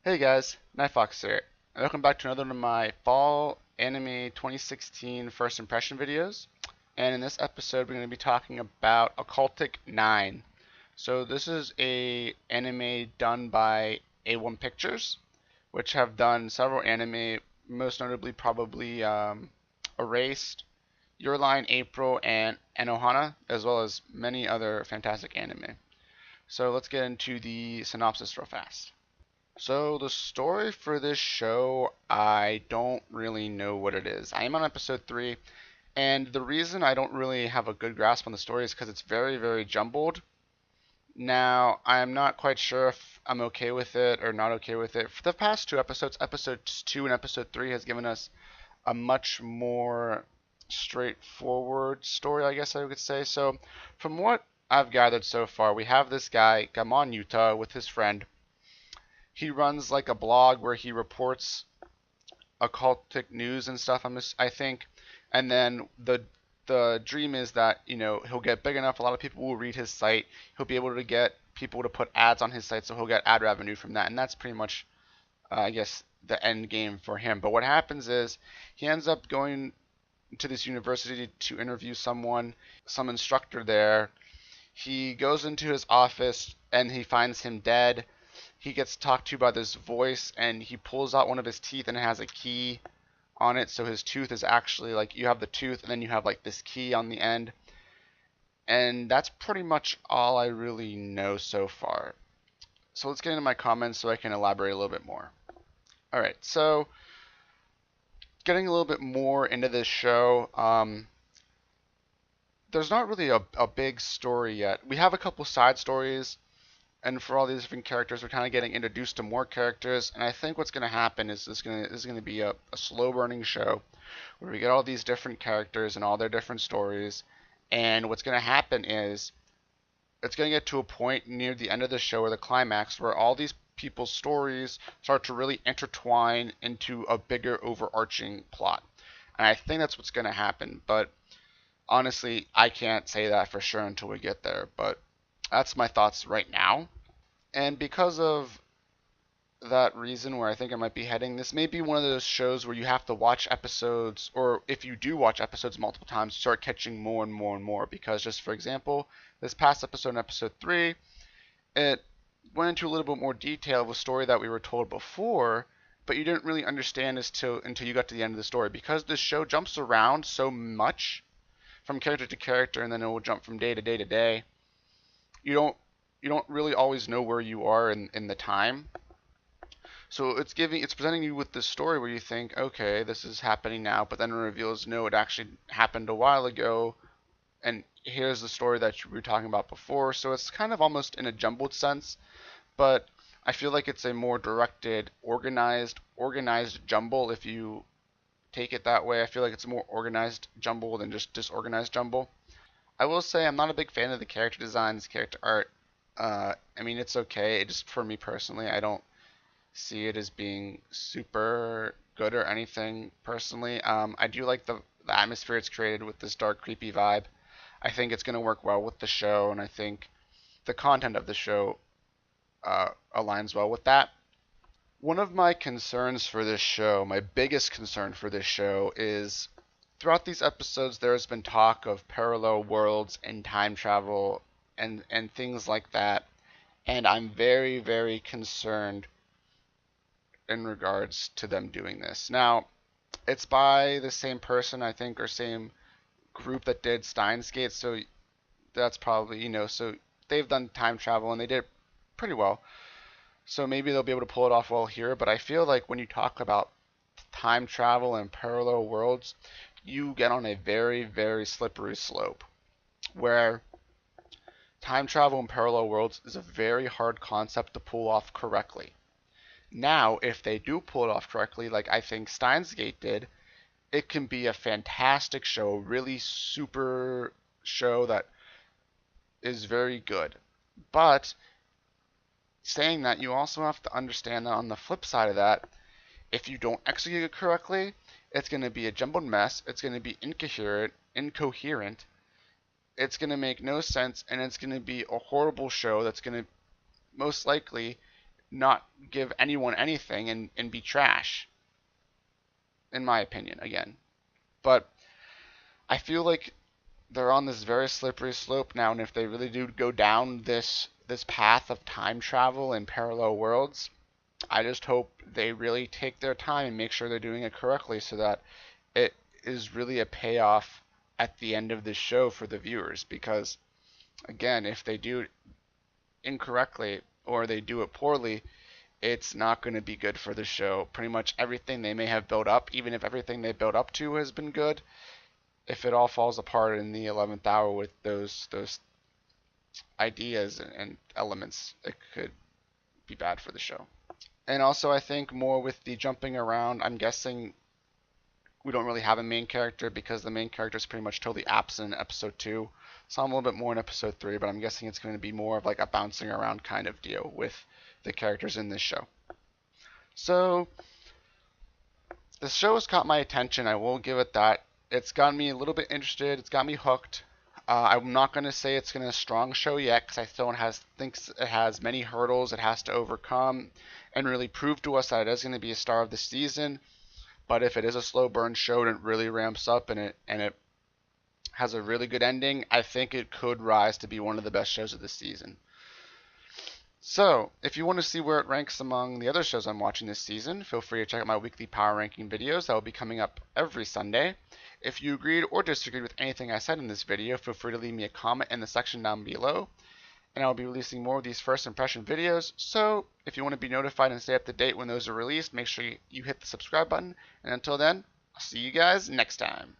Hey guys, Nightfox here, and welcome back to another one of my Fall Anime 2016 First Impression videos. And in this episode, we're going to be talking about Occultic 9. So this is a anime done by A1 Pictures, which have done several anime, most notably probably Erased, Your Line, April, and Anohana, as well as many other fantastic anime. So let's get into the synopsis real fast. So the story for this show, I don't really know what it is. I am on episode 3, and the reason I don't really have a good grasp on the story is because it's very, very jumbled. Now, I'm not quite sure if I'm okay with it or not okay with it. For the past two episodes, episodes 2 and episode 3 has given us a much more straightforward story, I guess I would say. So, from what I've gathered so far, we have this guy, Gamon Yuta, with his friend. He runs like a blog where he reports occultic news and stuff. I think, and then the dream is that he'll get big enough. A lot of people will read his site. He'll be able to get people to put ads on his site, so he'll get ad revenue from that. And that's pretty much, I guess, the end game for him. But what happens is he ends up going to this university to interview some instructor there. He goes into his office and he finds him dead. He gets talked to by this voice, and he pulls out one of his teeth and it has a key on it. So his tooth is actually like, you have the tooth and then you have like this key on the end. And that's pretty much all I really know so far. So let's get into my comments so I can elaborate a little bit more. Alright, so getting a little bit more into this show, there's not really a big story yet. We have a couple side stories, and for all these different characters, we're kind of getting introduced to more characters. And I think what's going to happen is this is going to be a slow burning show where we get all these different characters and all their different stories. And what's going to happen is it's going to get to a point near the end of the show, or the climax, where all these people's stories start to really intertwine into a bigger overarching plot. And I think that's what's going to happen. But honestly, I can't say that for sure until we get there. But that's my thoughts right now. And because of that reason where I think I might be heading, this may be one of those shows where you have to watch episodes, or if you do watch episodes multiple times, start catching more and more and more. Because just for example, this past episode, in episode 3, it went into a little bit more detail of a story that we were told before, but you didn't really understand until you got to the end of the story. Because this show jumps around so much from character to character, and then it will jump from day to day to day. You don't really always know where you are in the time. So it's presenting you with this story where you think, okay, this is happening now, but then it reveals, no, it actually happened a while ago, and here's the story that you were talking about before. So it's kind of almost in a jumbled sense, but I feel like it's a more directed, organized jumble. If you take it that way, I feel like it's a more organized jumble than just disorganized jumble. I will say I'm not a big fan of the character designs, character art. I mean, it's okay. It just, for me personally, I don't see it as being super good or anything personally. I do like the atmosphere it's created with this dark, creepy vibe. I think it's going to work well with the show, and I think the content of the show aligns well with that. One of my concerns for this show, my biggest concern for this show, is throughout these episodes there has been talk of parallel worlds and time travel and things like that, and I'm very, very concerned in regards to them doing this. Now, it's by the same person, I think, or same group that did Steins Gate, so that's probably, so they've done time travel and they did pretty well. So maybe they'll be able to pull it off well here, but I feel like when you talk about time travel and parallel worlds, you get on a very, very slippery slope where time travel and parallel worlds is a very hard concept to pull off correctly. Now, if they do pull it off correctly, like I think Steins Gate did, it can be a fantastic show, really super show that is very good. But saying that, you also have to understand that on the flip side of that, if you don't execute it correctly, it's going to be a jumbled mess, it's going to be incoherent, it's going to make no sense, and it's going to be a horrible show that's going to most likely not give anyone anything and be trash, in my opinion, again. But I feel like they're on this very slippery slope now, and if they really do go down this path of time travel and parallel worlds, I just hope they really take their time and make sure they're doing it correctly so that it is really a payoff at the end of the show for the viewers. Because again, if they do it incorrectly or they do it poorly, it's not going to be good for the show. Pretty much everything they may have built up, even if everything they built up to has been good, if it all falls apart in the 11th hour with those ideas and elements, it could be bad for the show. And also, I think more with the jumping around, I'm guessing we don't really have a main character because the main character is pretty much totally absent in episode 2. Some a little bit more in episode 3, but I'm guessing it's going to be more of like a bouncing around kind of deal with the characters in this show. So, the show has caught my attention, I will give it that. It's got me a little bit interested, it's got me hooked. I'm not going to say it's going to be a strong show yet because I still think it has many hurdles it has to overcome and really prove to us that it is going to be a star of the season. But if it is a slow burn show and it really ramps up and it has a really good ending, I think it could rise to be one of the best shows of the season. So, if you want to see where it ranks among the other shows I'm watching this season, feel free to check out my weekly power ranking videos that will be coming up every Sunday. If you agreed or disagreed with anything I said in this video, feel free to leave me a comment in the section down below. And I'll be releasing more of these first impression videos, so if you want to be notified and stay up to date when those are released, make sure you hit the subscribe button. And until then, I'll see you guys next time.